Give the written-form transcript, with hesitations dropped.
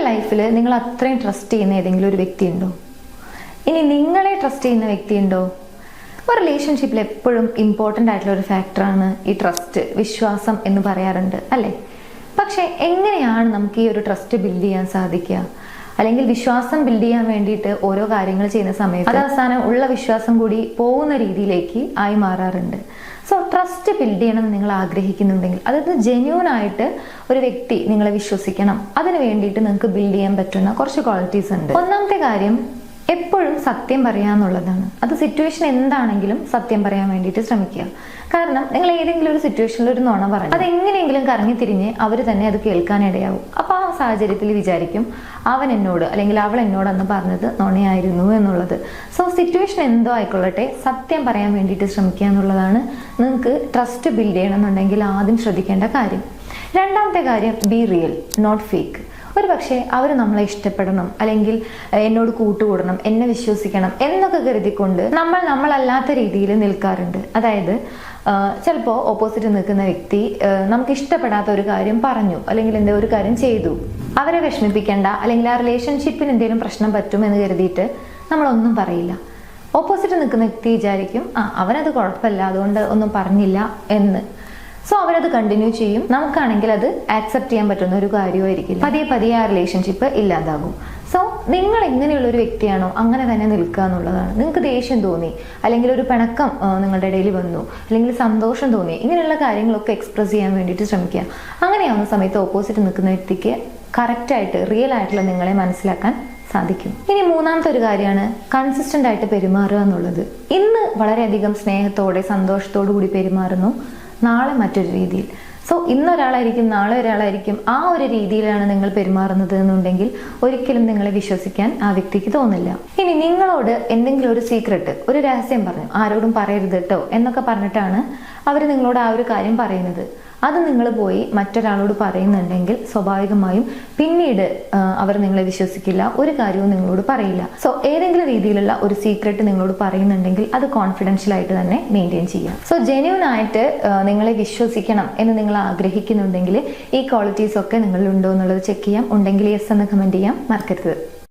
ലൈഫിൽ നിങ്ങൾ അത്രയും ട്രസ്റ്റ് ചെയ്യുന്ന ഏതെങ്കിലും ഒരു വ്യക്തി ഉണ്ടോ? ഇനി നിങ്ങളെ ട്രസ്റ്റ് ചെയ്യുന്ന വ്യക്തി ഉണ്ടോ? ഒരു റിലേഷൻഷിപ്പിൽ എപ്പോഴും ഇമ്പോർട്ടൻ്റ് ആയിട്ടുള്ള ഒരു ഫാക്ടറാണ് ഈ ട്രസ്റ്റ്, വിശ്വാസം എന്ന് പറയാറുണ്ട് അല്ലേ? പക്ഷെ എങ്ങനെയാണ് നമുക്ക് ഈ ഒരു ട്രസ്റ്റ് ബിൽഡ് ചെയ്യാൻ സാധിക്കുക? അല്ലെങ്കിൽ വിശ്വാസം ബിൽഡ് ചെയ്യാൻ വേണ്ടിയിട്ട് ഓരോ കാര്യങ്ങൾ ചെയ്യുന്ന സമയത്ത് അത് അവസാനം ഉള്ള വിശ്വാസം കൂടി പോകുന്ന രീതിയിലേക്ക് ആയി മാറാറുണ്ട്. സോ ട്രസ്റ്റ് ബിൽഡ് ചെയ്യണം എന്ന് നിങ്ങൾ ആഗ്രഹിക്കുന്നുണ്ടെങ്കിൽ, അതായത് ജെന്യൂൻ ആയിട്ട് ഒരു വ്യക്തി നിങ്ങളെ വിശ്വസിക്കണം, അതിന് വേണ്ടിയിട്ട് നിങ്ങൾക്ക് ബിൽഡ് ചെയ്യാൻ പറ്റുന്ന കുറച്ച് ക്വാളിറ്റീസ് ഉണ്ട്. ഒന്നാമത്തെ കാര്യം, എപ്പോഴും സത്യം പറയാന്നുള്ളതാണ്. അത് സിറ്റുവേഷൻ എന്താണെങ്കിലും സത്യം പറയാൻ വേണ്ടിയിട്ട് ശ്രമിക്കുക. കാരണം നിങ്ങൾ ഏതെങ്കിലും ഒരു സിറ്റുവേഷനിൽ ഒരു നുണ പറയും, അത് എങ്ങനെയെങ്കിലും കറങ്ങി തിരിഞ്ഞ് അവർ തന്നെ അത് കേൾക്കാനിടയാവും. അപ്പൊ ആ സാഹചര്യത്തിൽ വിചാരിക്കും അവൻ എന്നോട് അല്ലെങ്കിൽ അവൾ എന്നോട് അന്ന് പറഞ്ഞത് നുണയായിരുന്നു എന്നുള്ളത്. സോ സിറ്റുവേഷൻ എന്തോ ആയിക്കൊള്ളട്ടെ, സത്യം പറയാൻ വേണ്ടിയിട്ട് ശ്രമിക്കുക എന്നുള്ളതാണ് നിങ്ങൾക്ക് ട്രസ്റ്റ് ബിൽഡ് ചെയ്യണമെന്നുണ്ടെങ്കിൽ ആദ്യം ശ്രദ്ധിക്കേണ്ട കാര്യം. രണ്ടാമത്തെ കാര്യം, ബി റിയൽ നോട്ട് ഫേക്ക്. ഒരു പക്ഷേ അവർ നമ്മളെ ഇഷ്ടപ്പെടണം, അല്ലെങ്കിൽ എന്നോട് കൂട്ടുകൂടണം, എന്നെ വിശ്വസിക്കണം എന്നൊക്കെ കരുതിക്കൊണ്ട് നമ്മളല്ലാത്ത രീതിയിൽ നിൽക്കാറുണ്ട്. അതായത് ചിലപ്പോൾ ഓപ്പോസിറ്റ് നിൽക്കുന്ന വ്യക്തി നമുക്ക് ഇഷ്ടപ്പെടാത്ത ഒരു കാര്യം പറഞ്ഞു, അല്ലെങ്കിൽ എന്തെങ്കിലും ഒരു കാര്യം ചെയ്തു. അവരെ വിഷമിപ്പിക്കേണ്ട, അല്ലെങ്കിൽ ആ റിലേഷൻഷിപ്പിന് എന്തെങ്കിലും പ്രശ്നം പറ്റുമെന്ന് കരുതിയിട്ട് നമ്മളൊന്നും പറയില്ല. ഓപ്പോസിറ്റ് നിൽക്കുന്ന വ്യക്തി വിചാരിക്കും അവനത് കുഴപ്പമില്ല, അതുകൊണ്ട് ഒന്നും പറഞ്ഞില്ല എന്ന്. സോ അവരത് കണ്ടിന്യൂ ചെയ്യും. നമുക്കാണെങ്കിൽ അത് ആക്സെപ്റ്റ് ചെയ്യാൻ പറ്റുന്ന ഒരു കാര്യമായിരിക്കില്ല. പതിയെ ആ റിലേഷൻഷിപ്പ് ഇല്ലാതാകും. സോ നിങ്ങൾ എങ്ങനെയുള്ള ഒരു വ്യക്തിയാണോ അങ്ങനെ തന്നെ നിൽക്കുക എന്നുള്ളതാണ്. നിങ്ങൾക്ക് ദേഷ്യം തോന്നി, അല്ലെങ്കിൽ ഒരു പിണക്കം നിങ്ങളുടെ ഇടയിൽ വന്നു, അല്ലെങ്കിൽ സന്തോഷം തോന്നി, ഇങ്ങനെയുള്ള കാര്യങ്ങളൊക്കെ എക്സ്പ്രസ് ചെയ്യാൻ വേണ്ടിയിട്ട് ശ്രമിക്കുക. അങ്ങനെയാവുന്ന സമയത്ത് ഓപ്പോസിറ്റ് നിൽക്കുന്ന വ്യക്തിക്ക് കറക്റ്റായിട്ട് റിയൽ ആയിട്ടുള്ള നിങ്ങളെ മനസ്സിലാക്കാൻ സാധിക്കും. ഇനി മൂന്നാമത്തെ ഒരു കാര്യമാണ് കൺസിസ്റ്റന്റ് ആയിട്ട് പെരുമാറുക എന്നുള്ളത്. ഇന്ന് വളരെയധികം സ്നേഹത്തോടെ സന്തോഷത്തോടു കൂടി പെരുമാറുന്നു, നാളെ മറ്റൊരു രീതിയിൽ. സോ ഇന്നൊരാളായിരിക്കും, നാളെ ഒരാളായിരിക്കും. ആ ഒരു രീതിയിലാണ് നിങ്ങൾ പെരുമാറുന്നത് എന്നുണ്ടെങ്കിൽ ഒരിക്കലും നിങ്ങളെ വിശ്വസിക്കാൻ ആ വ്യക്തിക്ക് തോന്നില്ല. ഇനി നിങ്ങളോട് എന്തെങ്കിലും ഒരു സീക്രട്ട്, ഒരു രഹസ്യം പറഞ്ഞു, ആരോടും പറയരുത് കേട്ടോ എന്നൊക്കെ പറഞ്ഞിട്ടാണ് അവർ നിങ്ങളോട് ആ ഒരു കാര്യം പറയുന്നത്. അത് നിങ്ങൾ പോയി മറ്റൊരാളോട് പറയുന്നുണ്ടെങ്കിൽ സ്വാഭാവികമായും പിന്നീട് അവർ നിങ്ങളെ വിശ്വസിക്കില്ല, ഒരു കാര്യവും നിങ്ങളോട് പറയില്ല. സോ ഏതെങ്കിലും രീതിയിലുള്ള ഒരു സീക്രട്ട് നിങ്ങളോട് പറയുന്നുണ്ടെങ്കിൽ അത് കോൺഫിഡൻഷ്യൽ ആയിട്ട് തന്നെ മെയിൻറ്റെയിൻ ചെയ്യാം. സോ ജെന്യൂൻ ആയിട്ട് നിങ്ങളെ വിശ്വസിക്കണം എന്ന് നിങ്ങൾ ആഗ്രഹിക്കുന്നുണ്ടെങ്കിൽ ഈ ക്വാളിറ്റീസ് ഒക്കെ നിങ്ങളിൽ ഉണ്ടോ എന്നുള്ളത് ചെക്ക് ചെയ്യാം. ഉണ്ടെങ്കിൽ യെസ് എന്ന് കമന്റ് ചെയ്യാം മറക്കരുത്.